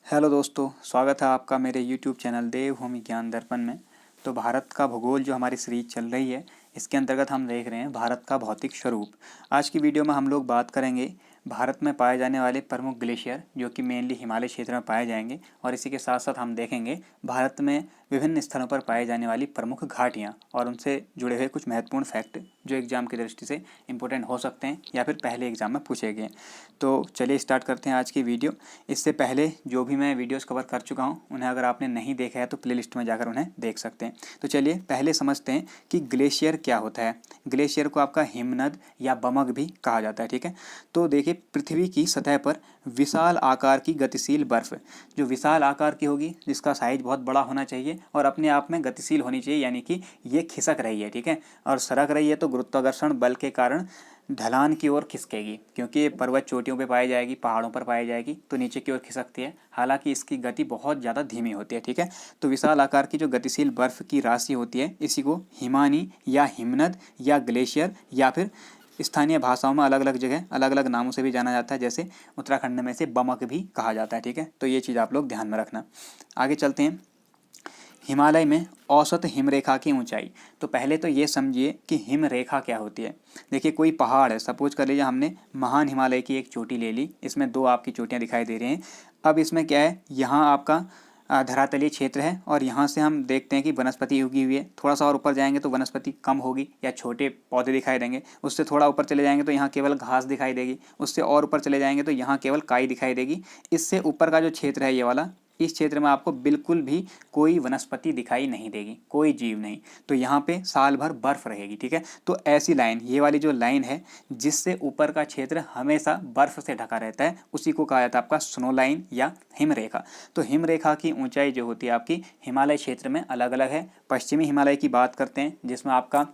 Hello दोस्तों, स्वागत है आपका मेरे यूट्यूब चैनल देवभूमि ज्ञान दर्पण में। तो भारत का भूगोल जो हमारी सीरीज चल रही है, इसके अंतर्गत हम देख रहे हैं भारत का भौतिक स्वरूप। आज की वीडियो में हम लोग बात करेंगे भारत में पाए जाने वाले प्रमुख ग्लेशियर, जो कि मेनली हिमालय क्षेत्र में पाए जाएंगे। और इसी के साथ साथ हम देखेंगे भारत में विभिन्न स्थलों पर पाई जाने वाली प्रमुख घाटियाँ और उनसे जुड़े हुए कुछ महत्वपूर्ण फैक्ट जो एग्जाम की दृष्टि से इंपॉर्टेंट हो सकते हैं या फिर पहले एग्जाम में पूछे गए। तो चलिए स्टार्ट करते हैं आज की वीडियो। इससे पहले जो भी मैं वीडियोस कवर कर चुका हूं, उन्हें अगर आपने नहीं देखा है तो प्लेलिस्ट में जाकर उन्हें देख सकते हैं। तो चलिए पहले समझते हैं कि ग्लेशियर क्या होता है। ग्लेशियर को आपका हिमनद या बमक भी कहा जाता है, ठीक है। तो देखिए, पृथ्वी की सतह पर विशाल आकार की गतिशील बर्फ, जो विशाल आकार की होगी, जिसका साइज बहुत बड़ा होना चाहिए और अपने आप में गतिशील होनी चाहिए, यानी कि ये खिसक रही है, ठीक है। और सरक रही है तो गुरुत्वाकर्षण बल के कारण ढलान की ओर खिसकेगी, क्योंकि ये पर्वत चोटियों पे पाई जाएगी, पहाड़ों पर पाई जाएगी, तो नीचे की ओर खिसकती है। हालांकि इसकी गति बहुत ज़्यादा धीमी होती है, ठीक है। तो विशाल आकार की जो गतिशील बर्फ की राशि होती है, इसी को हिमानी या हिमनद या ग्लेशियर या फिर स्थानीय भाषाओं में अलग अलग जगह अलग अलग नामों से भी जाना जाता है। जैसे उत्तराखंड में से बमक भी कहा जाता है, ठीक है। तो ये चीज़ आप लोग ध्यान में रखना। आगे चलते हैं। हिमालय में औसत हिमरेखा की ऊंचाई। तो पहले तो ये समझिए कि हिमरेखा क्या होती है। देखिए, कोई पहाड़ है, सपोज कर लीजिए हमने महान हिमालय की एक चोटी ले ली, इसमें दो आपकी चोटियां दिखाई दे रही हैं। अब इसमें क्या है, यहाँ आपका धरातलीय क्षेत्र है और यहाँ से हम देखते हैं कि वनस्पति उगी हुई है। थोड़ा सा और ऊपर जाएंगे तो वनस्पति कम होगी या छोटे पौधे दिखाई देंगे। उससे थोड़ा ऊपर चले जाएंगे तो यहाँ केवल घास दिखाई देगी। उससे और ऊपर चले जाएंगे तो यहाँ केवल काई दिखाई देगी। इससे ऊपर का जो क्षेत्र है ये वाला, इस क्षेत्र में आपको बिल्कुल भी कोई वनस्पति दिखाई नहीं देगी, कोई जीव नहीं। तो यहाँ पे साल भर बर्फ रहेगी, ठीक है। तो ऐसी लाइन, ये वाली जो लाइन है जिससे ऊपर का क्षेत्र हमेशा बर्फ से ढका रहता है, उसी को कहा जाता है आपका स्नो लाइन या हिमरेखा। तो हिमरेखा की ऊंचाई जो होती है आपकी हिमालय क्षेत्र में अलग अलग है। पश्चिमी हिमालय की बात करते हैं, जिसमें आपका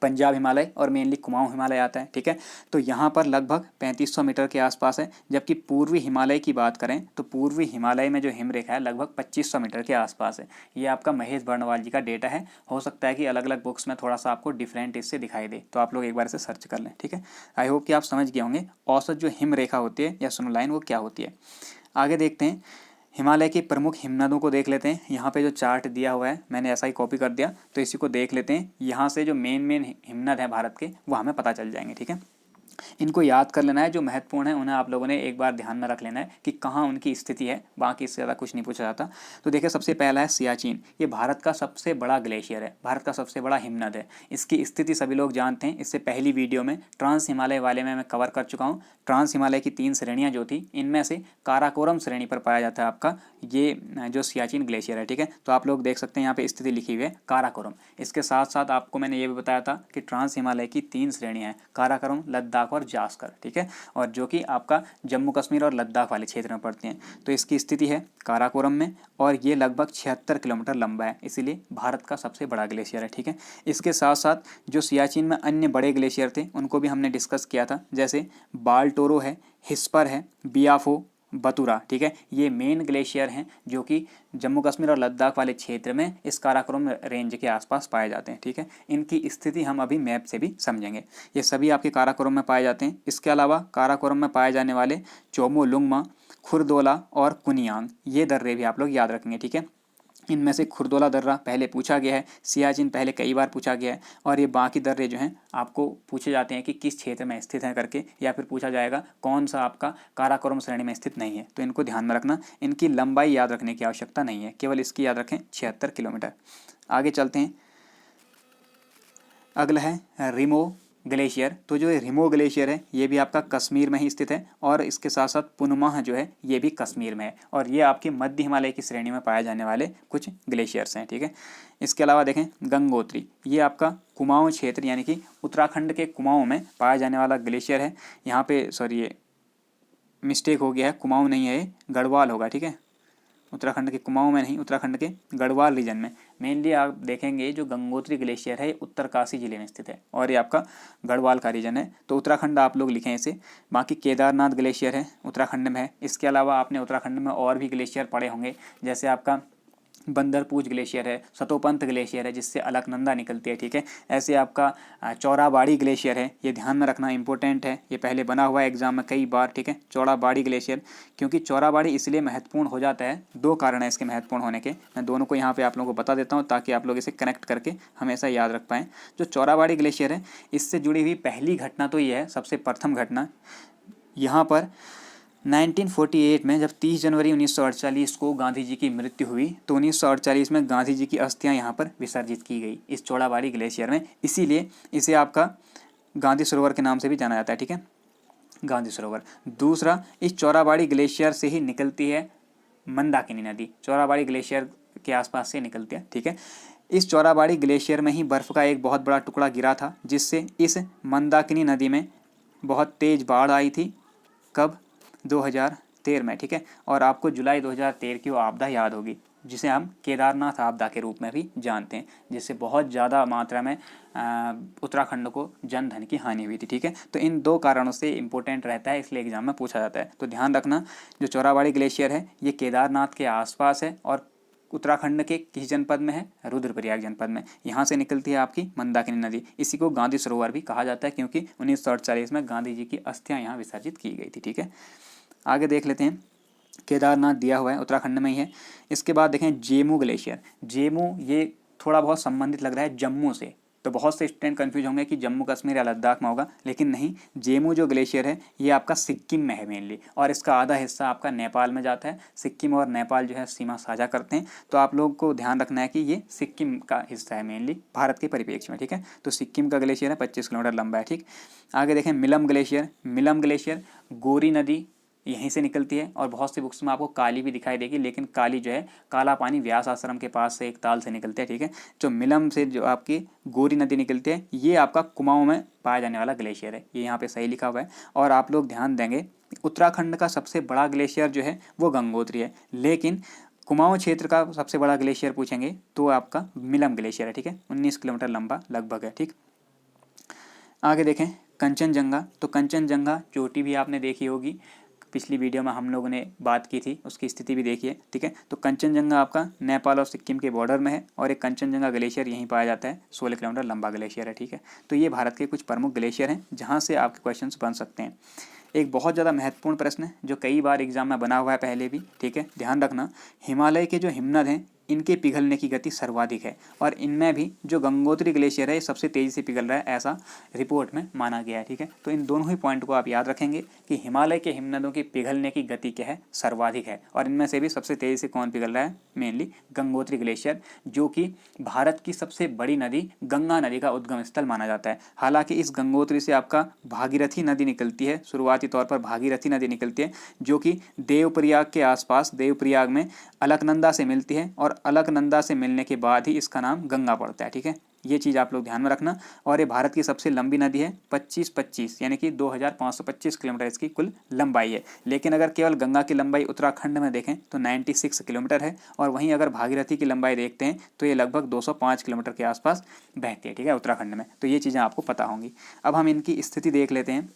पंजाब हिमालय और मेनली कुमाऊं हिमालय आता है, ठीक है। तो यहाँ पर लगभग 3500 मीटर के आसपास है। जबकि पूर्वी हिमालय की बात करें तो पूर्वी हिमालय में जो हिमरेखा है लगभग 2500 मीटर के आसपास है। ये आपका महेश बर्णवाल जी का डेटा है। हो सकता है कि अलग अलग बुक्स में थोड़ा सा आपको डिफरेंट इससे दिखाई दे, तो आप लोग एक बार इसे सर्च कर लें, ठीक है। आई होप कि आप समझ गए होंगे औसत जो हिमरेखा होती है या स्नो लाइन वो क्या होती है। आगे देखते हैं, हिमालय के प्रमुख हिमनदों को देख लेते हैं। यहाँ पे जो चार्ट दिया हुआ है मैंने ऐसा ही कॉपी कर दिया, तो इसी को देख लेते हैं। यहाँ से जो मेन मेन हिमनद है भारत के, वो हमें पता चल जाएंगे, ठीक है। इनको याद कर लेना है, जो महत्वपूर्ण है उन्हें आप लोगों ने एक बार ध्यान में रख लेना है कि कहाँ उनकी स्थिति है, बाकी इससे ज़्यादा कुछ नहीं पूछा जाता। तो देखिए, सबसे पहला है सियाचिन। ये भारत का सबसे बड़ा ग्लेशियर है, भारत का सबसे बड़ा हिमनद है। इसकी स्थिति सभी लोग जानते हैं, इससे पहली वीडियो में ट्रांस हिमालय वाले में मैं कवर कर चुका हूँ। ट्रांस हिमालय की 3 श्रेणियाँ जो थी, इनमें से काराकोरम श्रेणी पर पाया जाता है आपका ये जो सियाचिन ग्लेशियर है, ठीक है। तो आप लोग देख सकते हैं यहाँ पे स्थिति लिखी हुई है काराकोरम। इसके साथ साथ आपको मैंने ये भी बताया था कि ट्रांस हिमालय की 3 श्रेणियाँ हैं, काराकोरम, लद्दाख और जास्कर, ठीक है। और जो कि आपका जम्मू कश्मीर और लद्दाख वाले क्षेत्र में पड़ती हैं। तो इसकी स्थिति है काराकोरम में और ये लगभग 76 किलोमीटर लंबा है, इसीलिए भारत का सबसे बड़ा ग्लेशियर है, ठीक है। इसके साथ साथ जो सियाचिन में अन्य बड़े ग्लेशियर थे उनको भी हमने डिस्कस किया था, जैसे बाल्टोरो है, हिस्पर है, बियाफो, बतुरा, ठीक है। ये मेन ग्लेशियर हैं जो कि जम्मू कश्मीर और लद्दाख वाले क्षेत्र में इस काराकोरम रेंज के आसपास पाए जाते हैं, ठीक है। इनकी स्थिति हम अभी मैप से भी समझेंगे। ये सभी आपके काराकोरम में पाए जाते हैं। इसके अलावा काराकोरम में पाए जाने वाले चोमोलुंगमा, खुरदोला और कुनियांग, ये दर्रे भी आप लोग याद रखेंगे, ठीक है। इनमें से खुरदोला दर्रा पहले पूछा गया है, सियाचिन पहले कई बार पूछा गया है, और ये बाकी दर्रे जो हैं आपको पूछे जाते हैं कि किस क्षेत्र में स्थित हैं करके, या फिर पूछा जाएगा कौन सा आपका काराकोरम श्रेणी में स्थित नहीं है। तो इनको ध्यान में रखना। इनकी लंबाई याद रखने की आवश्यकता नहीं है, केवल इसकी याद रखें 76 किलोमीटर। आगे चलते हैं। अगला है रिमो ग्लेशियर। तो जो रिमो ग्लेशियर है ये भी आपका कश्मीर में ही स्थित है, और इसके साथ साथ पुनमाह जो है ये भी कश्मीर में है, और ये आपकी मध्य हिमालय की श्रेणी में पाए जाने वाले कुछ ग्लेशियर्स हैं, ठीक है। इसके अलावा देखें गंगोत्री, ये आपका कुमाऊं क्षेत्र यानी कि उत्तराखंड के कुमाऊं में पाया जाने वाला ग्लेशियर है। यहाँ पे सॉरी, ये मिस्टेक हो गया है, कुमाऊं नहीं है, ये गढ़वाल होगा, ठीक है। उत्तराखंड के कुमाऊं में नहीं, उत्तराखंड के गढ़वाल रीजन में। मेनली आप देखेंगे जो गंगोत्री ग्लेशियर है उत्तरकाशी जिले में स्थित है, और ये आपका गढ़वाल का रीजन है, तो उत्तराखंड आप लोग लिखें इसे। बाकी केदारनाथ ग्लेशियर है उत्तराखंड में है। इसके अलावा आपने उत्तराखंड में और भी ग्लेशियर पड़े होंगे, जैसे आपका बंदरपूछ ग्लेशियर है, सतोपंत ग्लेशियर है जिससे अलकनंदा निकलती है, ठीक है। ऐसे आपका चौराबाड़ी ग्लेशियर है, ये ध्यान में रखना इंपॉर्टेंट है, ये पहले बना हुआ है एग्जाम में कई बार, ठीक है। चौराबाड़ी ग्लेशियर, क्योंकि चौराबाड़ी इसलिए महत्वपूर्ण हो जाता है, दो कारण है इसके महत्वपूर्ण होने के, मैं दोनों को यहाँ पे आप लोगों को बता देता हूँ ताकि आप लोग इसे कनेक्ट करके हमेशा याद रख पाएँ। जो चौराबाड़ी ग्लेशियर है इससे जुड़ी हुई पहली घटना तो ये है, सबसे प्रथम घटना यहाँ पर 1948 में जब 30 जनवरी 1948 को गांधी जी की मृत्यु हुई, तो 1948 में गांधी जी की अस्थियां यहाँ पर विसर्जित की गई इस चौड़ाबाड़ी ग्लेशियर में, इसीलिए इसे आपका गांधी सरोवर के नाम से भी जाना जाता है, ठीक है, गांधी सरोवर। दूसरा, इस चौड़ाबाड़ी ग्लेशियर से ही निकलती है मंदाकिनी नदी, चौड़ाबाड़ी ग्लेशियर के आसपास से निकलती है, ठीक है। इस चौड़ाबाड़ी ग्लेशियर में ही बर्फ़ का एक बहुत बड़ा टुकड़ा गिरा था जिससे इस मंदाकिनी नदी में बहुत तेज़ बाढ़ आई थी। कब? 2013 में, ठीक है। और आपको जुलाई 2013 की वो आपदा याद होगी जिसे हम केदारनाथ आपदा के रूप में भी जानते हैं, जिससे बहुत ज़्यादा मात्रा में उत्तराखंड को जन धन की हानि हुई थी, ठीक है। तो इन दो कारणों से इंपॉर्टेंट रहता है, इसलिए एग्जाम में पूछा जाता है। तो ध्यान रखना, जो चौराबाड़ी ग्लेशियर है ये केदारनाथ के आसपास है और उत्तराखंड के किस जनपद में है? रुद्रप्रयाग जनपद में। यहाँ से निकलती है आपकी मंदाकिनी नदी, इसी को गांधी सरोवर भी कहा जाता है क्योंकि 1948 में गांधी जी की अस्थियाँ यहाँ विसर्जित की गई थी, ठीक है। आगे देख लेते हैं, केदारनाथ दिया हुआ है उत्तराखंड में ही है। इसके बाद देखें जेमू ग्लेशियर। जेमू ये थोड़ा बहुत संबंधित लग रहा है जम्मू से, तो बहुत से स्टूडेंट कन्फ्यूज होंगे कि जम्मू कश्मीर या लद्दाख में होगा, लेकिन नहीं, जेमू जो ग्लेशियर है ये आपका सिक्किम में है मेनली, और इसका आधा हिस्सा आपका नेपाल में जाता है। सिक्किम और नेपाल जो है सीमा साझा करते हैं, तो आप लोग को ध्यान रखना है कि ये सिक्किम का हिस्सा है मेनली भारत के परिप्रेक्ष्य में, ठीक है। तो सिक्किम का ग्लेशियर है, 25 किलोमीटर लंबा है, ठीक। आगे देखें मिलम ग्लेशियर। मिलम ग्लेशियर गोरी नदी यहीं से निकलती है, और बहुत सी बुक्स में आपको काली भी दिखाई देगी, लेकिन काली जो है काला पानी व्यास आश्रम के पास से एक ताल से निकलते हैं, ठीक है। जो मिलम से जो आपकी गोरी नदी निकलती है ये आपका कुमाऊं में पाया जाने वाला ग्लेशियर है, ये यहाँ पे सही लिखा हुआ है। और आप लोग ध्यान देंगे उत्तराखंड का सबसे बड़ा ग्लेशियर जो है वो गंगोत्री है, लेकिन कुमाऊं क्षेत्र का सबसे बड़ा ग्लेशियर पूछेंगे तो आपका मिलम ग्लेशियर है, ठीक है। 19 किलोमीटर लंबा लगभग है, ठीक। आगे देखें कंचनजंगा। तो कंचनजंगा चोटी भी आपने देखी होगी, पिछली वीडियो में हम लोगों ने बात की थी, उसकी स्थिति भी देखिए, ठीक है। तो कंचनजंगा आपका नेपाल और सिक्किम के बॉर्डर में है, और एक कंचनजंगा ग्लेशियर यहीं पाया जाता है, 16 किलोमीटर लंबा ग्लेशियर है, ठीक है। तो ये भारत के कुछ प्रमुख ग्लेशियर हैं जहाँ से आपके क्वेश्चंस बन सकते हैं। एक बहुत ज़्यादा महत्वपूर्ण प्रश्न है जो कई बार एग्जाम में बना हुआ है पहले भी, ठीक है, ध्यान रखना। हिमालय के जो हिमनद हैं इनके पिघलने की गति सर्वाधिक है, और इनमें भी जो गंगोत्री ग्लेशियर है ये सबसे तेज़ी से पिघल रहा है, ऐसा रिपोर्ट में माना गया है, ठीक है। तो इन दोनों ही पॉइंट को आप याद रखेंगे कि हिमालय के हिमनदों की पिघलने की गति क्या है? सर्वाधिक है, और इनमें से भी सबसे तेज़ी से कौन पिघल रहा है? मेनली गंगोत्री ग्लेशियर, जो कि भारत की सबसे बड़ी नदी गंगा नदी का उद्गम स्थल माना जाता है। हालांकि इस गंगोत्री से आपका भागीरथी नदी निकलती है, शुरुआती तौर पर भागीरथी नदी निकलती है, जो कि देवप्रयाग के आसपास, देवप्रयाग में अलकनंदा से मिलती है, और अलकनंदा से मिलने के बाद ही इसका नाम गंगा पड़ता है, ठीक है। ये चीज़ आप लोग ध्यान में रखना। और ये भारत की सबसे लंबी नदी है, 25 यानी कि 2525 किलोमीटर इसकी कुल लंबाई है। लेकिन अगर केवल गंगा की लंबाई उत्तराखंड में देखें तो 96 किलोमीटर है, और वहीं अगर भागीरथी की लंबाई देखते हैं तो ये लगभग 205 किलोमीटर के आसपास बहती है, ठीक है, उत्तराखंड में। तो ये चीज़ें आपको पता होंगी। अब हम इनकी स्थिति देख लेते हैं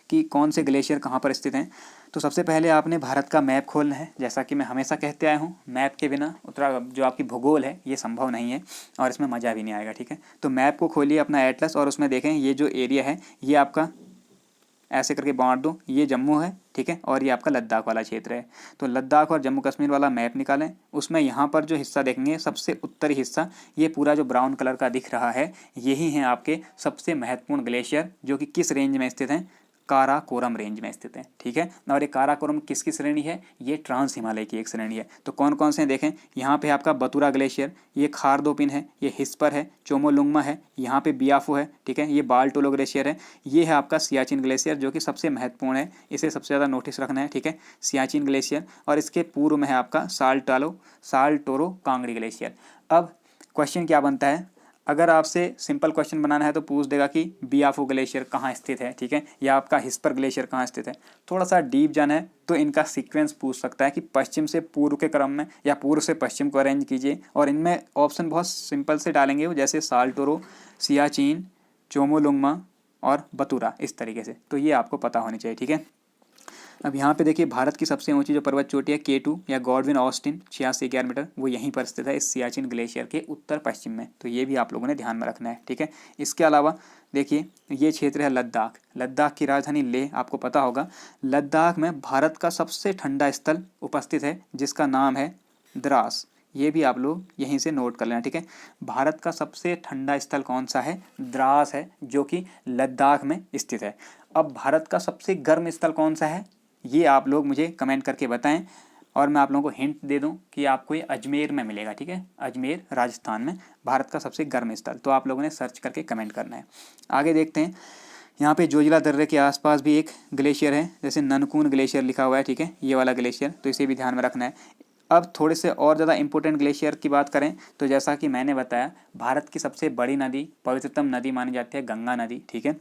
कि कौन से ग्लेशियर कहाँ पर स्थित हैं। तो सबसे पहले आपने भारत का मैप खोलना है, जैसा कि मैं हमेशा कहते आया हूँ, मैप के बिना जो आपकी भूगोल है ये संभव नहीं है, और इसमें मज़ा भी नहीं आएगा, ठीक है। तो मैप को खोलिए अपना एटलस, और उसमें देखें ये जो एरिया है ये आपका ऐसे करके बांट दो, ये जम्मू है, ठीक है, और ये आपका लद्दाख वाला क्षेत्र है। तो लद्दाख और जम्मू कश्मीर वाला मैप निकालें, उसमें यहाँ पर जो हिस्सा देखेंगे सबसे उत्तरी हिस्सा, ये पूरा जो ब्राउन कलर का दिख रहा है यही है आपके सबसे महत्वपूर्ण ग्लेशियर, जो कि किस रेंज में स्थित हैं? काराकोरम रेंज में स्थित है, ठीक है। और ये काराकोरम किसकी श्रेणी है? ये ट्रांस हिमालय की एक श्रेणी है। तो कौन कौन से हैं देखें, यहाँ पे आपका बतुरा ग्लेशियर, ये खारदोपिन है, ये हिस्पर है, चोमोलुंगमा है, यहाँ पे बियाफो है, ठीक है, ये बालटोलो ग्लेशियर है, ये है आपका सियाचिन ग्लेशियर जो कि सबसे महत्वपूर्ण है, इसे सबसे ज़्यादा नोटिस रखना है, ठीक है, सियाचिन ग्लेशियर। और इसके पूर्व में है आपका साल्टोरो कांगड़ी ग्लेशियर। अब क्वेश्चन क्या बनता है, अगर आपसे सिंपल क्वेश्चन बनाना है तो पूछ देगा कि बियाफो ग्लेशियर कहाँ स्थित है, ठीक है, या आपका हिस्पर ग्लेशियर कहाँ स्थित है। थोड़ा सा डीप जाना है तो इनका सीक्वेंस पूछ सकता है कि पश्चिम से पूर्व के क्रम में या पूर्व से पश्चिम को अरेंज कीजिए, और इनमें ऑप्शन बहुत सिंपल से डालेंगे वो, जैसे साल्टोरो, सियाचिन, चोमोलुंगमा और बतुरा, इस तरीके से। तो ये आपको पता होनी चाहिए, ठीक है। अब यहाँ पे देखिए भारत की सबसे ऊंची जो पर्वत चोटी है K2 या गॉडविन ऑस्टिन 8611 मीटर, वो यहीं पर स्थित है इस सियाचिन ग्लेशियर के उत्तर पश्चिम में। तो ये भी आप लोगों ने ध्यान में रखना है, ठीक है। इसके अलावा देखिए ये क्षेत्र है लद्दाख। लद्दाख की राजधानी लेह, आपको पता होगा। लद्दाख में भारत का सबसे ठंडा स्थल उपस्थित है जिसका नाम है द्रास। ये भी आप लोग यहीं से नोट कर लेना, ठीक है। भारत का सबसे ठंडा स्थल कौन सा है? द्रास है, जो कि लद्दाख में स्थित है। अब भारत का सबसे गर्म स्थल कौन सा है, ये आप लोग मुझे कमेंट करके बताएं। और मैं आप लोगों को हिंट दे दूं कि आपको ये अजमेर में मिलेगा, ठीक है। अजमेर राजस्थान में भारत का सबसे गर्म स्थल, तो आप लोगों ने सर्च करके कमेंट करना है। आगे देखते हैं, यहाँ पे जोजिला दर्रे के आसपास भी एक ग्लेशियर है, जैसे ननकून ग्लेशियर लिखा हुआ है, ठीक है, ये वाला ग्लेशियर, तो इसे भी ध्यान में रखना है। अब थोड़े से और ज़्यादा इंपॉर्टेंट ग्लेशियर की बात करें तो जैसा कि मैंने बताया, भारत की सबसे बड़ी नदी, पवित्रतम नदी मानी जाती है गंगा नदी, ठीक है।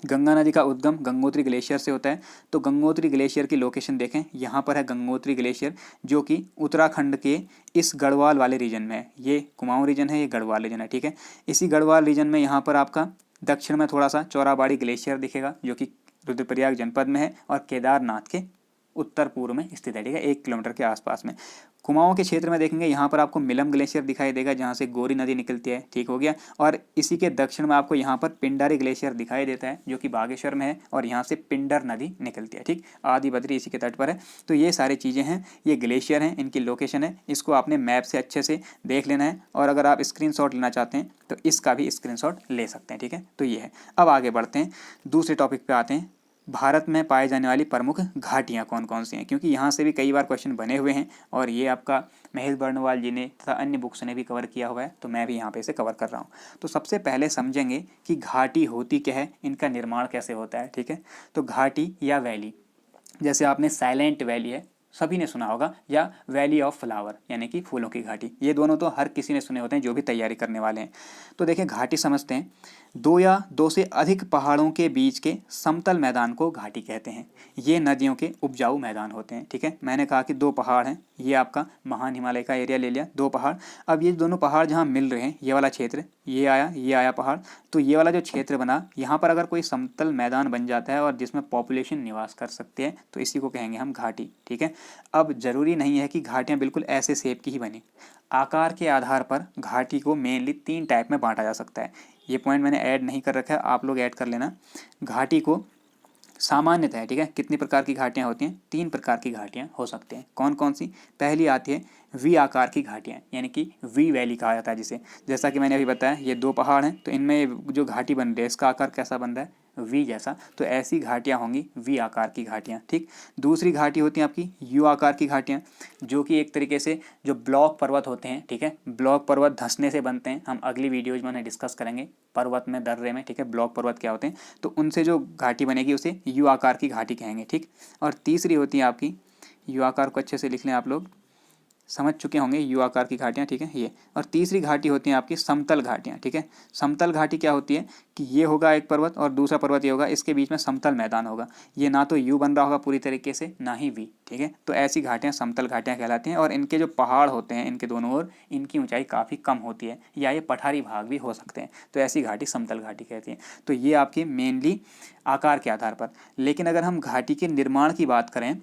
गंगा नदी का उद्गम गंगोत्री ग्लेशियर से होता है। तो गंगोत्री ग्लेशियर की लोकेशन देखें, यहाँ पर है गंगोत्री ग्लेशियर, जो कि उत्तराखंड के इस गढ़वाल वाले रीजन में है। ये कुमाऊं रीजन है, ये गढ़वाल रीजन है, ठीक है। इसी गढ़वाल रीजन में यहाँ पर आपका दक्षिण में थोड़ा सा चौराबाड़ी ग्लेशियर दिखेगा, जो कि रुद्रप्रयाग जनपद में है और केदारनाथ के उत्तर पूर्व में स्थित है, ठीक है, 1 किलोमीटर के आसपास में। कुमाऊं के क्षेत्र में देखेंगे यहाँ पर आपको मिलम ग्लेशियर दिखाई देगा, जहाँ से गोरी नदी निकलती है, ठीक हो गया। और इसी के दक्षिण में आपको यहाँ पर पिंडारी ग्लेशियर दिखाई देता है, जो कि बागेश्वर में है, और यहाँ से पिंडर नदी निकलती है, ठीक। आदि बद्री इसी के तट पर है। तो ये सारी चीज़ें हैं, ये ग्लेशियर हैं, इनकी लोकेशन है, इसको आपने मैप से अच्छे से देख लेना है। और अगर आप स्क्रीनशॉट लेना चाहते हैं तो इसका भी स्क्रीनशॉट ले सकते हैं, ठीक है। तो ये है। अब आगे बढ़ते हैं, दूसरे टॉपिक पर आते हैं। भारत में पाए जाने वाली प्रमुख घाटियाँ कौन कौन सी हैं, क्योंकि यहाँ से भी कई बार क्वेश्चन बने हुए हैं और ये आपका महेश बर्णवाल जी ने तथा अन्य बुक्स ने भी कवर किया हुआ है, तो मैं भी यहाँ पे इसे कवर कर रहा हूँ। तो सबसे पहले समझेंगे कि घाटी होती क्या है, इनका निर्माण कैसे होता है, ठीक है। तो घाटी या वैली, जैसे आपने साइलेंट वैली है, सभी ने सुना होगा, या वैली ऑफ फ्लावर यानी कि फूलों की घाटी, ये दोनों तो हर किसी ने सुने होते हैं जो भी तैयारी करने वाले हैं। तो देखिए घाटी समझते हैं, 2 या 2 से अधिक पहाड़ों के बीच के समतल मैदान को घाटी कहते हैं। ये नदियों के उपजाऊ मैदान होते हैं, ठीक है। मैंने कहा कि 2 पहाड़ हैं, ये आपका महान हिमालय का एरिया ले लिया, 2 पहाड़। अब ये दोनों पहाड़ जहाँ मिल रहे हैं, ये वाला क्षेत्र, ये आया पहाड़, तो ये वाला जो क्षेत्र बना, यहाँ पर अगर कोई समतल मैदान बन जाता है और जिसमें पॉपुलेशन निवास कर सकते हैं, तो इसी को कहेंगे हम घाटी, ठीक है। अब जरूरी नहीं है कि घाटियाँ बिल्कुल ऐसे शेप की ही बनी। आकार के आधार पर घाटी को मेनली 3 टाइप में बांटा जा सकता है। ये पॉइंट मैंने ऐड नहीं कर रखा है, आप लोग ऐड कर लेना। घाटी को सामान्यतः है, ठीक है, कितनी प्रकार की घाटियाँ होती हैं? 3 प्रकार की घाटियाँ हो सकते हैं। कौन कौन सी? पहली आती है वी आकार की घाटियाँ, यानी कि वी वैली कहा जाता है जिसे। जैसा कि मैंने अभी बताया, ये 2 पहाड़ हैं, तो इनमें जो घाटी बन रही है इसका आकार कैसा बन रहा है? वी जैसा। तो ऐसी घाटियाँ होंगी वी आकार की घाटियाँ, ठीक। दूसरी घाटी होती हैं आपकी यू आकार की घाटियाँ, जो कि एक तरीके से जो ब्लॉक पर्वत होते हैं, ठीक है, ब्लॉक पर्वत धंसने से बनते हैं। हम अगली वीडियोज में उन्हें डिस्कस करेंगे, पर्वत में दर्रे में, ठीक है, ब्लॉक पर्वत क्या होते हैं। तो उनसे जो घाटी बनेगी उसे यू आकार की घाटी कहेंगे, ठीक। और तीसरी होती है आपकी, यू आकार को अच्छे से लिख लें, आप लोग समझ चुके होंगे यू आकार की घाटियाँ, ठीक है, ये। और तीसरी घाटी होती हैं आपकी समतल घाटियाँ, ठीक है। समतल घाटी क्या होती है कि ये होगा एक पर्वत और दूसरा पर्वत ये होगा, इसके बीच में समतल मैदान होगा। ये ना तो यू बन रहा होगा पूरी तरीके से, ना ही वी, ठीक है। तो ऐसी घाटियाँ समतल घाटियाँ कहलाती हैं। और इनके जो पहाड़ होते हैं इनके दोनों ओर, इनकी ऊंचाई काफ़ी कम होती है, या ये पठारी भाग भी हो सकते हैं, तो ऐसी घाटी समतल घाटी कहती हैं। तो ये आपकी मेनली आकार के आधार पर। लेकिन अगर हम घाटी के निर्माण की बात करें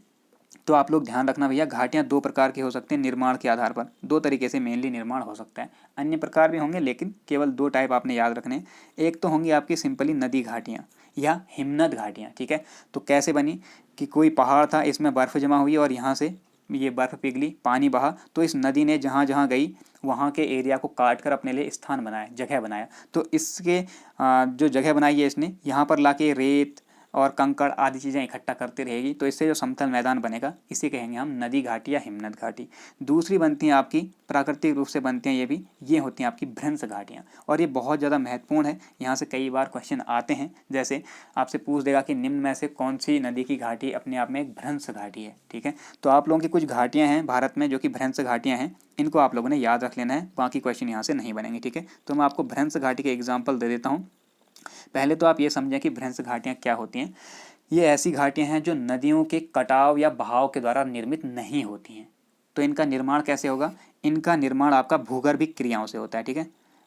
तो आप लोग ध्यान रखना भैया, घाटियाँ 2 प्रकार की हो सकती हैं निर्माण के आधार पर। 2 तरीके से मेनली निर्माण हो सकता है, अन्य प्रकार भी होंगे, लेकिन केवल 2 टाइप आपने याद रखने। एक तो होंगी आपकी सिंपली नदी घाटियाँ या हिमनद घाटियाँ, ठीक है। तो कैसे बनी कि कोई पहाड़ था, इसमें बर्फ़ जमा हुई और यहाँ से ये बर्फ़ पिघली, पानी बहा, तो इस नदी ने जहाँ जहाँ गई वहाँ के एरिया को काट कर अपने लिए स्थान बनाया, जगह बनाया। तो इसके जो जगह बनाई है इसने, यहाँ पर लाके रेत और कंकड़ आदि चीज़ें इकट्ठा करती रहेगी, तो इससे जो समतल मैदान बनेगा इसे कहेंगे हम नदी घाटी या हिमनद घाटी। दूसरी बनती हैं आपकी प्राकृतिक रूप से बनती हैं, ये होती हैं आपकी भ्रंश घाटियाँ, और ये बहुत ज़्यादा महत्वपूर्ण है। यहाँ से कई बार क्वेश्चन आते हैं, जैसे आपसे पूछ देगा कि निम्न में से कौन सी नदी की घाटी अपने आप में एक भ्रंश घाटी है, ठीक है। तो आप लोगों की कुछ घाटियाँ हैं भारत में जो कि भ्रंश घाटियाँ हैं, इनको आप लोगों ने याद रख लेना है, बाकी क्वेश्चन यहाँ से नहीं बनेंगे, ठीक है। तो मैं आपको भ्रंश घाटी के एग्जाम्पल दे देता हूँ। पहले तो आप ये समझें कि भ्रंश घाटियाँ क्या होती हैं। ये ऐसी घाटियाँ हैं जो नदियों के कटाव या बहाव के द्वारा निर्मित नहीं होती हैं। तो इनका निर्माण कैसे होगा? इनका निर्माण आपका भूगर्भिक क्रियाओं से होता है, ठीक है,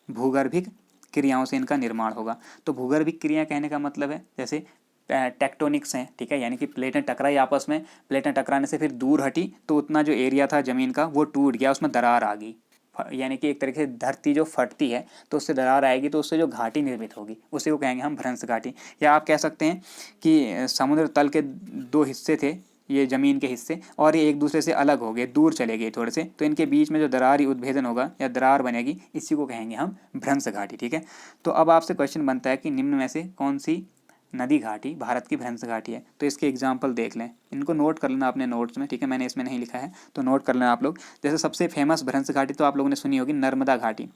भूगर्भिक क्रियाओं से इनका निर्माण होगा। तो भूगर्भिक क्रिया कहने का मतलब है, जैसे टेक्टोनिक्स हैं, ठीक है, यानी कि प्लेटें टकराई आपस में, प्लेटें टकराने से फिर दूर हटी तो उतना जो एरिया था ज़मीन का वो टूट गया, उसमें दरार आ गई। यानी कि एक तरीके से धरती जो फटती है तो उससे दरार आएगी, तो उससे जो घाटी निर्मित होगी उसी को कहेंगे हम भ्रंश घाटी। या आप कह सकते हैं कि समुद्र तल के दो हिस्से थे, ये ज़मीन के हिस्से, और ये एक दूसरे से अलग हो गए, दूर चले गए थोड़े से, तो इनके बीच में जो दरार उद्भेदन होगा या दरार बनेगी, इसी को कहेंगे हम भ्रंश घाटी, ठीक है। तो अब आपसे क्वेश्चन बनता है कि निम्न में से कौन सी नदी घाटी भारत की भ्रंश घाटी है। तो इसके एग्जाम्पल देख लें, इनको नोट कर लेना अपने नोट्स में, ठीक है, मैंने इसमें नहीं लिखा है तो नोट कर लेना आप लोग। जैसे सबसे फेमस भ्रंश घाटी तो आप लोगों ने सुनी होगी, नर्मदा घाटी।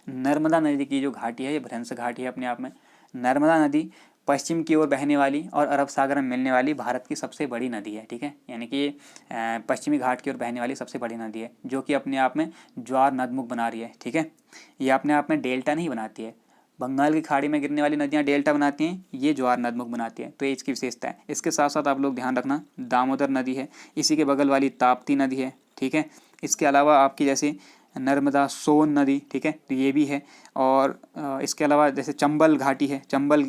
नर्मदा नदी की जो घाटी है ये भ्रंश घाटी है अपने आप में। नर्मदा नदी पश्चिम की ओर बहने वाली और अरब सागर में मिलने वाली भारत की सबसे बड़ी नदी है, ठीक है, यानी कि ये पश्चिमी घाट की ओर बहने वाली सबसे बड़ी नदी है, जो कि अपने आप में ज्वार नदमुख बना रही है, ठीक है। ये अपने आप में डेल्टा नहीं बनाती है, बंगाल की खाड़ी में गिरने वाली नदियाँ डेल्टा बनाती हैं, ये ज्वार नदमुख बनाती है, तो ये इसकी विशेषता है। इसके साथ साथ आप लोग ध्यान रखना, दामोदर नदी है, इसी के बगल वाली ताप्ती नदी है, ठीक है। इसके अलावा आपकी जैसे नर्मदा सोन नदी, ठीक है, तो ये भी है। और इसके अलावा जैसे चंबल घाटी है, चंबल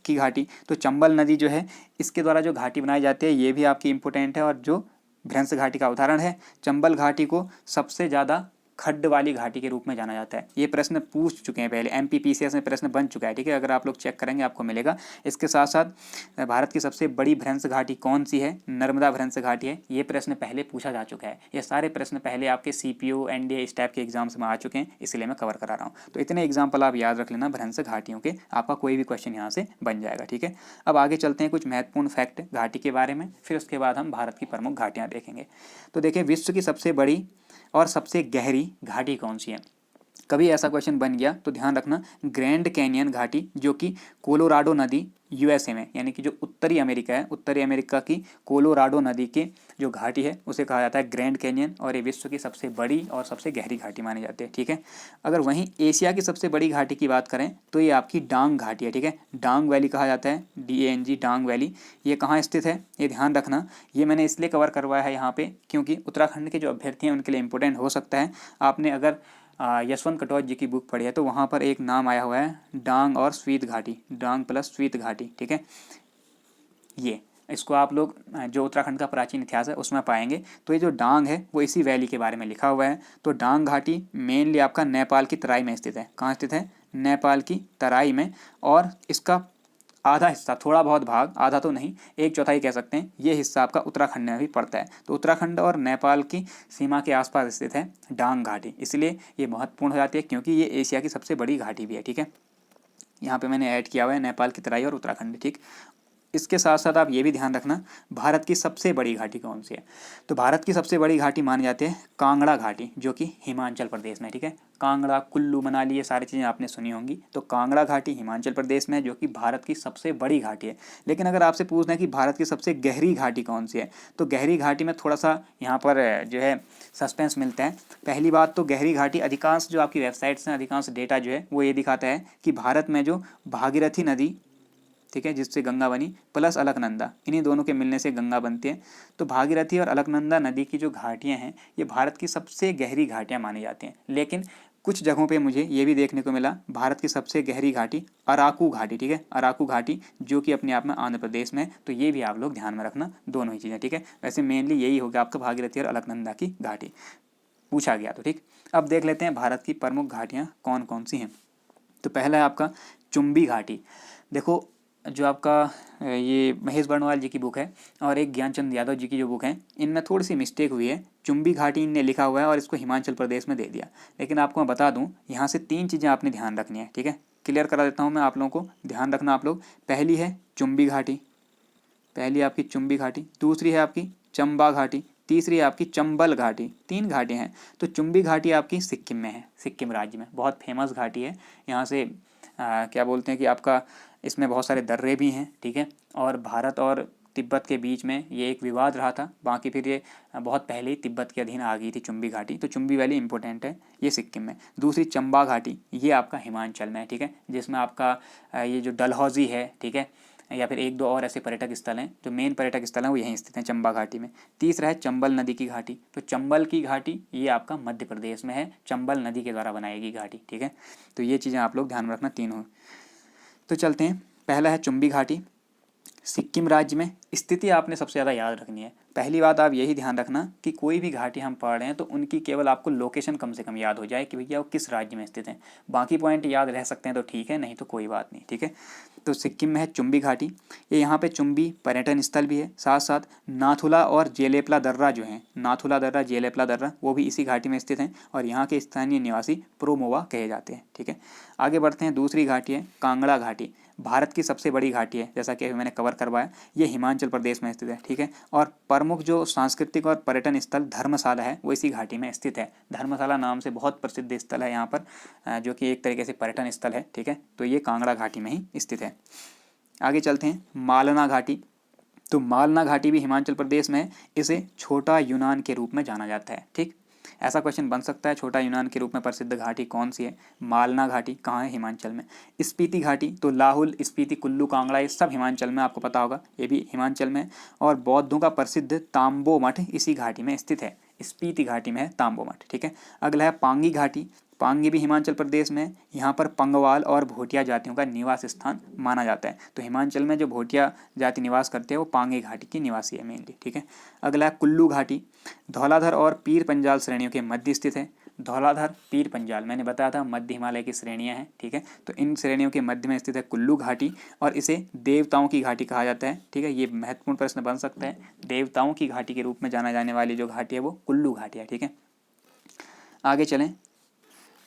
की घाटी, तो चंबल नदी जो है इसके द्वारा जो घाटी बनाई जाती है ये भी आपकी इम्पोर्टेंट है, और जो भ्रंश घाटी का उदाहरण है। चंबल घाटी को सबसे ज़्यादा खड्ड वाली घाटी के रूप में जाना जाता है। ये प्रश्न पूछ चुके हैं पहले, MPPCS में प्रश्न बन चुका है, ठीक है, अगर आप लोग चेक करेंगे आपको मिलेगा। इसके साथ साथ भारत की सबसे बड़ी भ्रंश घाटी कौन सी है, नर्मदा भ्रंश घाटी है, ये प्रश्न पहले पूछा जा चुका है। ये सारे प्रश्न पहले आपके CPO NDA इस टाइप के एग्जाम्स में आ चुके हैं, इसलिए मैं कवर करा रहा हूँ। तो इतने एग्जाम्पल आप याद रख लेना भ्रंश घाटियों के, आपका कोई भी क्वेश्चन यहाँ से बन जाएगा, ठीक है। अब आगे चलते हैं कुछ महत्वपूर्ण फैक्ट घाटी के बारे में, फिर उसके बाद हम भारत की प्रमुख घाटियाँ देखेंगे। तो देखिए, विश्व की सबसे बड़ी और सबसे गहरी घाटी कौन सी है। कभी ऐसा क्वेश्चन बन गया तो ध्यान रखना, ग्रैंड कैनियन घाटी, जो कि कोलोराडो नदी USA में, यानी कि जो उत्तरी अमेरिका है, उत्तरी अमेरिका की कोलोराडो नदी के जो घाटी है उसे कहा जाता है ग्रैंड कैनियन, और ये विश्व की सबसे बड़ी और सबसे गहरी घाटी मानी जाती है, ठीक है। अगर वहीं एशिया की सबसे बड़ी घाटी की बात करें तो ये आपकी डांग घाटी है, ठीक है, डांग वैली कहा जाता है, DANG डांग वैली। ये कहाँ स्थित है ये ध्यान रखना, ये मैंने इसलिए कवर करवाया है यहाँ पे क्योंकि उत्तराखंड के जो अभ्यर्थी हैं उनके लिए इंपॉर्टेंट हो सकता है। आपने अगर यशवंत कटोच जी की बुक पढ़ी है तो वहाँ पर एक नाम आया हुआ है डांग और स्वीत घाटी, डांग प्लस स्वीत घाटी, ठीक है। ये इसको आप लोग जो उत्तराखंड का प्राचीन इतिहास है उसमें पाएंगे। तो ये जो डांग है वो इसी वैली के बारे में लिखा हुआ है। तो डांग घाटी मेनली आपका नेपाल की तराई में स्थित है। कहाँ स्थित है, नेपाल की तराई में, और इसका आधा हिस्सा, थोड़ा बहुत भाग, आधा तो नहीं, 1/4 कह सकते हैं, ये हिस्सा आपका उत्तराखंड में भी पड़ता है। तो उत्तराखंड और नेपाल की सीमा के आसपास स्थित है डांग घाटी, इसलिए ये महत्वपूर्ण हो जाती है क्योंकि ये एशिया की सबसे बड़ी घाटी भी है, ठीक है। यहाँ पे मैंने ऐड किया हुआ है नेपाल की तराई और उत्तराखंड, ठीक। इसके साथ साथ आप ये भी ध्यान रखना, भारत की सबसे बड़ी घाटी कौन सी है। तो भारत की सबसे बड़ी घाटी मानी जाती है कांगड़ा घाटी, जो कि हिमाचल प्रदेश में, ठीक है। कांगड़ा, कुल्लू मनाली, ये सारी चीज़ें आपने सुनी होंगी। तो कांगड़ा घाटी हिमाचल प्रदेश में है, जो कि भारत की सबसे बड़ी घाटी है। लेकिन अगर आपसे पूछना है कि भारत की सबसे गहरी घाटी कौन सी है, तो गहरी घाटी में थोड़ा सा यहाँ पर जो है सस्पेंस मिलता है। पहली बात तो गहरी घाटी, अधिकांश जो आपकी वेबसाइट्स हैं, अधिकांश डेटा जो है वो ये दिखाता है कि भारत में जो भागीरथी नदी, ठीक है, जिससे गंगा बनी, प्लस अलकनंदा, इन्हीं दोनों के मिलने से गंगा बनती है। तो भागीरथी और अलकनंदा नदी की जो घाटियाँ हैं ये भारत की सबसे गहरी घाटियाँ मानी जाती हैं। लेकिन कुछ जगहों पे मुझे ये भी देखने को मिला भारत की सबसे गहरी घाटी अराकू घाटी, ठीक है, अराकू घाटी, जो कि अपने आप में आंध्र प्रदेश में। तो ये भी आप लोग ध्यान में रखना, दोनों ही चीज़ें, ठीक है। वैसे मेनली यही होगा आपका भागीरथी और अलकनंदा की घाटी पूछा गया तो, ठीक। अब देख लेते हैं भारत की प्रमुख घाटियाँ कौन कौन सी हैं। तो पहला है आपका चुम्बी घाटी। देखो, जो आपका ये महेश बर्णवाल जी की बुक है और एक ज्ञानचंद यादव जी की जो बुक है, इनमें थोड़ी सी मिस्टेक हुई है। चुम्बी घाटी इनने लिखा हुआ है और इसको हिमाचल प्रदेश में दे दिया। लेकिन आपको मैं बता दूं, यहाँ से 3 चीज़ें आपने ध्यान रखनी है, ठीक है। क्लियर करा देता हूँ मैं आप लोगों को, ध्यान रखना आप लोग। पहली है चुम्बी घाटी, पहली आपकी चुम्बी घाटी, दूसरी है आपकी चंबा घाटी, तीसरी है आपकी चंबल घाटी। 3 घाटियाँ हैं। तो चुम्बी घाटी आपकी सिक्किम में है, सिक्किम राज्य में बहुत फेमस घाटी है। यहाँ से क्या बोलते हैं कि आपका इसमें बहुत सारे दर्रे भी हैं, ठीक है। और भारत और तिब्बत के बीच में ये एक विवाद रहा था, बाकी फिर ये बहुत पहले ही तिब्बत के अधीन आ गई थी चुम्बी घाटी। तो चुम्बी वैली इंपॉर्टेंट है, ये सिक्किम में। दूसरी चंबा घाटी, ये आपका हिमाचल में है, ठीक है, जिसमें आपका ये जो डलहौजी है, ठीक है, या फिर 1-2 और ऐसे पर्यटक स्थल हैं, जो मेन पर्यटक स्थल हैं वो यहीं स्थित हैं चंबा घाटी में। तीसरा है चंबल नदी की घाटी। तो चंबल की घाटी ये आपका मध्य प्रदेश में है, चंबल नदी के द्वारा बनाई गई घाटी, ठीक है। तो ये चीज़ें आप लोग ध्यान में रखना, तीनों। तो चलते हैं, पहला है चुम्बी घाटी, सिक्किम राज्य में स्थिति आपने सबसे ज़्यादा याद रखनी है। पहली बात आप यही ध्यान रखना कि कोई भी घाटी हम पढ़ रहे हैं तो उनकी केवल आपको लोकेशन कम से कम याद हो जाए कि भैया वो किस राज्य में स्थित है। बाकी पॉइंट याद रह सकते हैं तो ठीक है, नहीं तो कोई बात नहीं, ठीक है। तो सिक्किम में है चुम्बी घाटी, ये यहाँ पे चुम्बी पर्यटन स्थल भी है। साथ साथ नाथुला और जेलेपला दर्रा जो है, नाथुला दर्रा जेलेपला दर्रा, वो भी इसी घाटी में स्थित हैं और यहाँ के स्थानीय निवासी प्रोमोवा कहे जाते हैं, ठीक है। आगे बढ़ते हैं, दूसरी घाटी है कांगड़ा घाटी। भारत की सबसे बड़ी घाटी है, जैसा कि अभी मैंने कवर करवाया, ये हिमाचल प्रदेश में स्थित है, ठीक है। और प्रमुख जो सांस्कृतिक और पर्यटन स्थल धर्मशाला है वो इसी घाटी में स्थित है। धर्मशाला नाम से बहुत प्रसिद्ध स्थल है यहाँ पर, जो कि एक तरीके से पर्यटन स्थल है, ठीक है। तो ये कांगड़ा घाटी में ही स्थित है। आगे चलते हैं, मालना घाटी। तो मालना घाटी भी हिमाचल प्रदेश में है, इसे छोटा यूनान के रूप में जाना जाता है, ठीक। ऐसा क्वेश्चन बन सकता है, छोटा यूनान के रूप में प्रसिद्ध घाटी कौन सी है? मालना घाटी कहाँ है? हिमाचल में। स्पीति घाटी, तो लाहुल, स्पीति, कुल्लू, कांगड़ा, ये सब हिमाचल में, आपको पता होगा, ये भी हिमाचल में। और बौद्धों का प्रसिद्ध तांबो मठ इसी घाटी में स्थित है, स्पीति घाटी में है तांबो मठ, ठीक है। अगला है पांगी घाटी। पांगी भी हिमाचल प्रदेश में, यहाँ पर पंगवाल और भोटिया जातियों का निवास स्थान माना जाता है। तो हिमाचल में जो भोटिया जाति निवास करते हैं वो पांगी घाटी की निवासी है मेनली, ठीक है। अगला है कुल्लू घाटी, धौलाधर और पीर पंजाल श्रेणियों के मध्य स्थित है। धौलाधर, पीर पंजाल, मैंने बताया था मध्य हिमालय की श्रेणियाँ हैं, ठीक है। तो इन श्रेणियों के मध्य में स्थित है कुल्लू घाटी और इसे देवताओं की घाटी कहा जाता है, ठीक है। ये महत्वपूर्ण प्रश्न बन सकता है, देवताओं की घाटी के रूप में जाना जाने वाली जो घाटी है वो कुल्लू घाटी है, ठीक है। आगे चलें,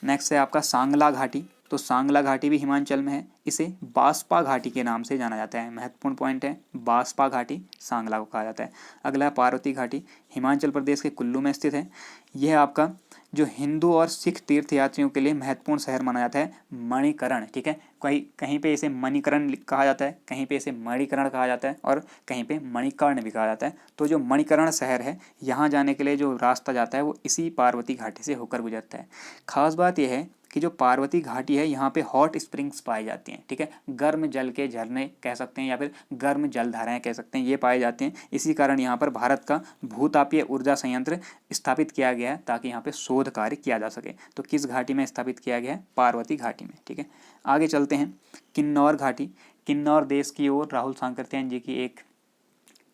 नेक्स्ट है आपका सांगला घाटी। तो सांगला घाटी भी हिमाचल में है, इसे बास्पा घाटी के नाम से जाना जाता है। महत्वपूर्ण पॉइंट है, बास्पा घाटी सांगला को कहा जाता है। अगला है पार्वती घाटी, हिमाचल प्रदेश के कुल्लू में स्थित है। यह आपका जो हिंदू और सिख तीर्थयात्रियों के लिए महत्वपूर्ण शहर माना जाता है, मणिकरण, ठीक है। कहीं कहीं पे इसे मणिकरण कहा जाता है, कहीं पे इसे मणिकरण कहा जाता है और कहीं पे मणिकर्ण भी कहा जाता है। तो जो मणिकरण शहर है, यहाँ जाने के लिए जो रास्ता जाता है वो इसी पार्वती घाटी से होकर गुजरता है। खास बात यह है कि जो पार्वती घाटी है यहाँ पे हॉट स्प्रिंग्स पाई जाती हैं, ठीक है। गर्म जल के झरने कह सकते हैं या फिर गर्म जलधाराएं कह सकते हैं, ये पाए जाते हैं। इसी कारण यहाँ पर भारत का भूतापीय ऊर्जा संयंत्र स्थापित किया गया है ताकि यहाँ पे शोध कार्य किया जा सके। तो किस घाटी में स्थापित किया गया है? पार्वती घाटी में, ठीक है। आगे चलते हैं, किन्नौर घाटी। किन्नौर देश की ओर राहुल सांकृत्यायन जी की एक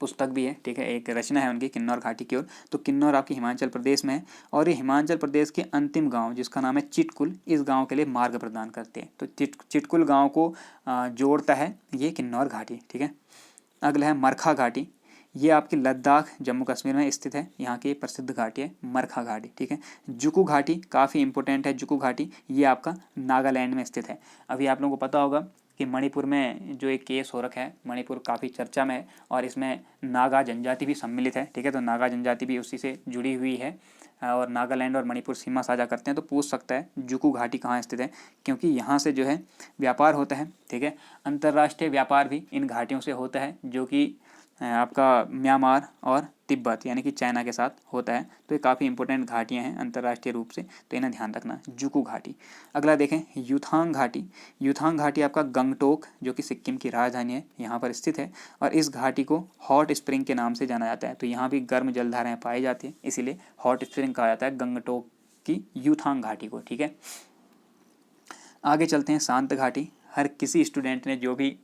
पुस्तक भी है, ठीक है, एक रचना है उनकी किन्नौर घाटी की ओर। तो किन्नौर आपकी हिमाचल प्रदेश में है और ये हिमाचल प्रदेश के अंतिम गांव जिसका नाम है चिटकुल, इस गांव के लिए मार्ग प्रदान करते हैं। तो चिटकुल गांव को जोड़ता है ये किन्नौर घाटी, ठीक है। अगला है मरखा घाटी, ये आपकी लद्दाख जम्मू कश्मीर में स्थित है, यहाँ की प्रसिद्ध घाटी है मरखा घाटी, ठीक है। जुकू घाटी काफ़ी इंपॉर्टेंट है, जुकू घाटी ये आपका नागालैंड में स्थित है। अभी आप लोगों को पता होगा कि मणिपुर में जो एक केस हो रखा है, मणिपुर काफ़ी चर्चा में है और इसमें नागा जनजाति भी सम्मिलित है, ठीक है। तो नागा जनजाति भी उसी से जुड़ी हुई है और नागालैंड और मणिपुर सीमा साझा करते हैं। तो पूछ सकता है जुकू घाटी कहाँ स्थित है, क्योंकि यहाँ से जो है व्यापार होता है, ठीक है। अंतर्राष्ट्रीय व्यापार भी इन घाटियों से होता है, जो कि आपका म्यांमार और तिब्बत यानी कि चाइना के साथ होता है। तो ये काफ़ी इंपॉर्टेंट घाटियाँ हैं अंतर्राष्ट्रीय रूप से, तो इन्हें ध्यान रखना। जुकू घाटी। अगला देखें, युथांग घाटी। युथांग घाटी आपका गंगटोक जो कि सिक्किम की राजधानी है यहाँ पर स्थित है और इस घाटी को हॉट स्प्रिंग के नाम से जाना जाता है। तो यहाँ भी गर्म जलधाराएँ पाई जाती हैं, इसीलिए हॉट स्प्रिंग कहा जाता है गंगटोक की युथांग घाटी को, ठीक है। आगे चलते हैं, शांत घाटी। हर किसी स्टूडेंट ने जो भी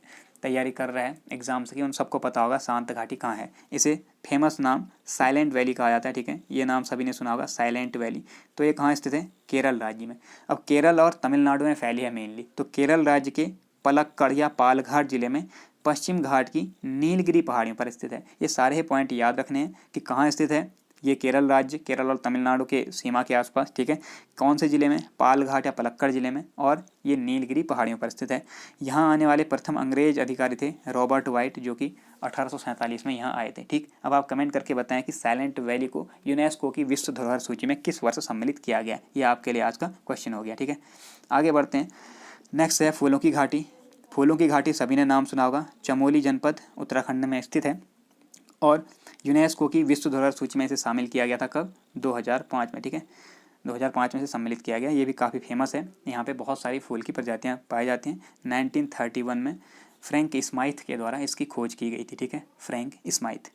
तैयारी कर रहा है एग्जाम्स की उन सबको पता होगा शांत घाटी कहाँ है। इसे फेमस नाम साइलेंट वैली कहा जाता है, ठीक है। ये नाम सभी ने सुना होगा, साइलेंट वैली। तो ये कहाँ स्थित है? केरल राज्य में। अब केरल और तमिलनाडु में फैली है मेनली। तो केरल राज्य के पलक्कड़ या पालघाट जिले में पश्चिम घाट की नीलगिरी पहाड़ियों पर स्थित है। ये सारे पॉइंट याद रखने हैं कि कहाँ स्थित है। ये केरल राज्य, केरल और तमिलनाडु के सीमा के आसपास, ठीक है। कौन से ज़िले में? पालघाट या पलक्कड़ ज़िले में, और ये नीलगिरी पहाड़ियों पर स्थित है। यहाँ आने वाले प्रथम अंग्रेज अधिकारी थे रॉबर्ट वाइट, जो कि 1847 में यहाँ आए थे, ठीक। अब आप कमेंट करके बताएं कि साइलेंट वैली को यूनेस्को की विश्व धरोहर सूची में किस वर्ष सम्मिलित किया गया। ये आपके लिए आज का क्वेश्चन हो गया, ठीक है। आगे बढ़ते हैं, नेक्स्ट है फूलों की घाटी। फूलों की घाटी सभी ने नाम सुना होगा, चमोली जनपद उत्तराखंड में स्थित है और यूनेस्को की विश्व धरोहर सूची में इसे शामिल किया गया था कब? 2005 में, ठीक है। 2005 में से सम्मिलित किया गया। ये भी काफ़ी फेमस है, यहाँ पे बहुत सारी फूल की प्रजातियाँ पाई जाती हैं। 1931 में फ्रैंक स्माइथ के द्वारा इसकी खोज की गई थी, ठीक है, फ्रैंक स्माइथ।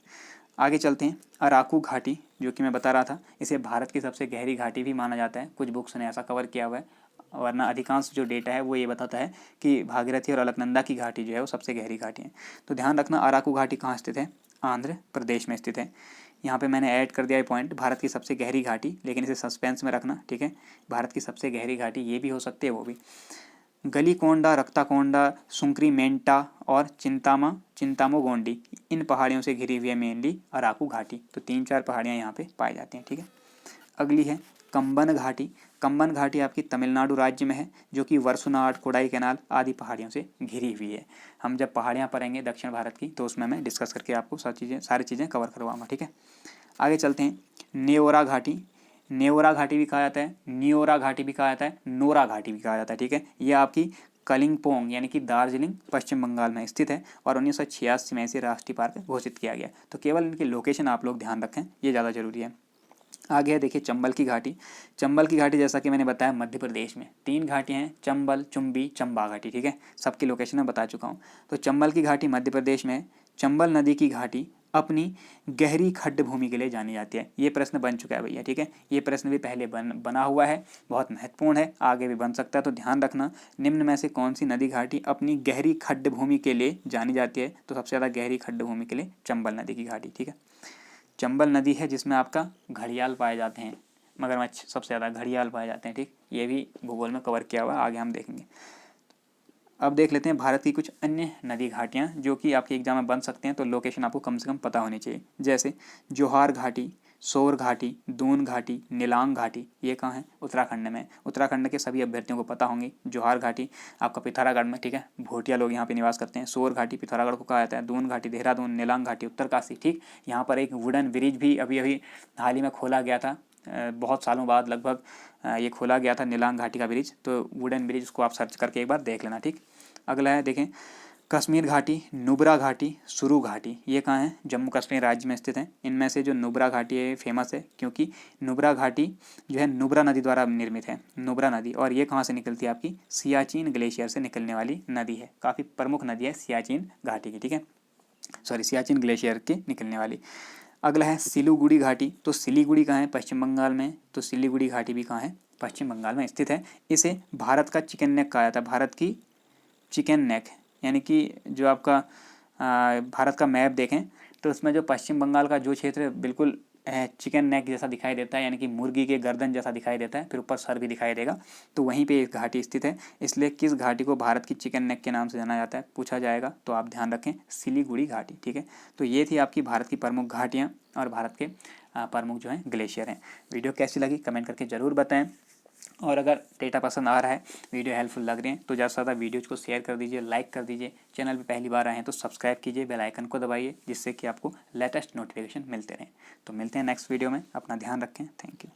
आगे चलते हैं, अराकू घाटी, जो कि मैं बता रहा था, इसे भारत की सबसे गहरी घाटी भी माना जाता है। कुछ बुक्स ने ऐसा कवर किया हुआ है। वरना अधिकांश जो डेटा है वो ये बताता है कि भागीरथी और अलकनंदा की घाटी जो है वो सबसे गहरी घाटी है। तो ध्यान रखना अराकू घाटी कहाँ स्थित है, आंध्र प्रदेश में स्थित है। यहाँ पे मैंने ऐड कर दिया है पॉइंट, भारत की सबसे गहरी घाटी, लेकिन इसे सस्पेंस में रखना, ठीक है। भारत की सबसे गहरी घाटी ये भी हो सकती है, वो भी। गलीकोंडा, रक्ताकोंडा, सुंक्रीमेंटा और चिंतामोगोंडी, इन पहाड़ियों से घिरी हुई है मेनली अराकू घाटी। तो 3-4 पहाड़ियाँ यहाँ पे पाई जाती हैं, ठीक है। अगली है कंबन घाटी। कंबन घाटी आपकी तमिलनाडु राज्य में है, जो कि वर्षुनाड, कोडाईकनाल आदि पहाड़ियों से घिरी हुई है। हम जब पहाड़ियाँ पढ़ेंगे दक्षिण भारत की तो उसमें मैं डिस्कस करके आपको सारी चीज़ें कवर करवाऊँगा, ठीक है। आगे चलते हैं। नेओरा घाटी, नेओरा घाटी भी कहा जाता है, नियोरा घाटी भी कहा जाता है, नोरा घाटी भी कहा जाता है, ठीक है। ये आपकी कलिंगपोंग यानी कि दार्जिलिंग पश्चिम बंगाल में स्थित है और 1986 में इसे राष्ट्रीय पार्क घोषित किया गया। तो केवल इनकी लोकेशन आप लोग ध्यान रखें, ये ज़्यादा जरूरी है। आगे है देखिए चंबल की घाटी। चंबल की घाटी जैसा कि मैंने बताया मध्य प्रदेश में 3 घाटियाँ हैं, चंबल, चुम्बी, चंबा घाटी, ठीक है। सबकी लोकेशन मैं बता चुका हूँ। तो चंबल की घाटी मध्य प्रदेश में है। चंबल नदी की घाटी अपनी गहरी खड्ड भूमि के लिए जानी जाती है। ये प्रश्न बन चुका है भैया, ठीक है। ये प्रश्न भी पहले बना हुआ है, बहुत महत्वपूर्ण है, आगे भी बन सकता है। तो ध्यान रखना, निम्न में से कौन सी नदी घाटी अपनी गहरी खड्ड भूमि के लिए जानी जाती है। तो सबसे ज़्यादा गहरी खड्ड भूमि के लिए चंबल नदी की घाटी, ठीक है। चंबल नदी है जिसमें आपका घड़ियाल पाए जाते हैं, मगरमच्छ सबसे ज़्यादा घड़ियाल पाए जाते हैं, ठीक। ये भी भूगोल में कवर किया हुआ है, आगे हम देखेंगे। अब देख लेते हैं भारत की कुछ अन्य नदी घाटियाँ जो कि आपके एग्जाम में बन सकते हैं। तो लोकेशन आपको कम से कम पता होनी चाहिए, जैसे जोहार घाटी, सोर घाटी, दून घाटी, नीलांग घाटी। ये कहाँ है, उत्तराखंड में। उत्तराखंड के सभी अभ्यर्थियों को पता होंगी। जोहार घाटी आपका पिथौरागढ़ में, ठीक है, भोटिया लोग यहाँ पे निवास करते हैं। सोर घाटी पिथौरागढ़ को कहा जाता है। दून घाटी देहरादून, नीलांग घाटी उत्तरकाशी, ठीक। यहाँ पर एक वुडन ब्रिज भी अभी अभी हाल ही में खोला गया था, बहुत सालों बाद लगभग ये खोला गया था नीलांग घाटी का ब्रिज। तो वुडन ब्रिज, उसको आप सर्च करके एक बार देख लेना, ठीक। अगला है देखें कश्मीर घाटी, नुब्रा घाटी, सुरू घाटी। ये कहाँ है, जम्मू कश्मीर राज्य में स्थित है। इनमें से जो नुब्रा घाटी है फेमस है, क्योंकि नुब्रा घाटी जो है नुब्रा नदी द्वारा निर्मित है, नुब्रा नदी। और ये कहाँ से निकलती है, आपकी सियाचिन ग्लेशियर से निकलने वाली नदी है। काफ़ी प्रमुख नदी है सियाचिन घाटी की, ठीक है, सॉरी सियाचिन ग्लेशियर के निकलने वाली। अगला है सिलीगुड़ी घाटी। तो सिलीगुड़ी कहाँ है, पश्चिम बंगाल में। तो सिलीगुड़ी घाटी भी कहाँ है, पश्चिम बंगाल में स्थित है। इसे भारत का चिकन नेक कहा जाता है, भारत की चिकन नेक, यानी कि जो आपका भारत का मैप देखें तो उसमें जो पश्चिम बंगाल का जो क्षेत्र बिल्कुल चिकन नेक जैसा दिखाई देता है, यानी कि मुर्गी के गर्दन जैसा दिखाई देता है, फिर ऊपर सर भी दिखाई देगा, तो वहीं पे एक घाटी स्थित है। इसलिए किस घाटी को भारत की चिकन नेक के नाम से जाना जाता है, पूछा जाएगा, तो आप ध्यान रखें सिलीगुड़ी घाटी, ठीक है। तो ये थी आपकी भारत की प्रमुख घाटियाँ और भारत के प्रमुख जो हैं ग्लेशियर हैं। वीडियो कैसी लगी कमेंट करके ज़रूर बताएँ, और अगर डेटा पसंद आ रहा है, वीडियो हेल्पफुल लग रही है, तो ज़्यादा से ज़्यादा वीडियोज़ को शेयर कर दीजिए, लाइक कर दीजिए। चैनल पे पहली बार आए हैं तो सब्सक्राइब कीजिए, बेल आइकन को दबाइए, जिससे कि आपको लेटेस्ट नोटिफिकेशन मिलते रहें। तो मिलते हैं नेक्स्ट वीडियो में, अपना ध्यान रखें, थैंक यू।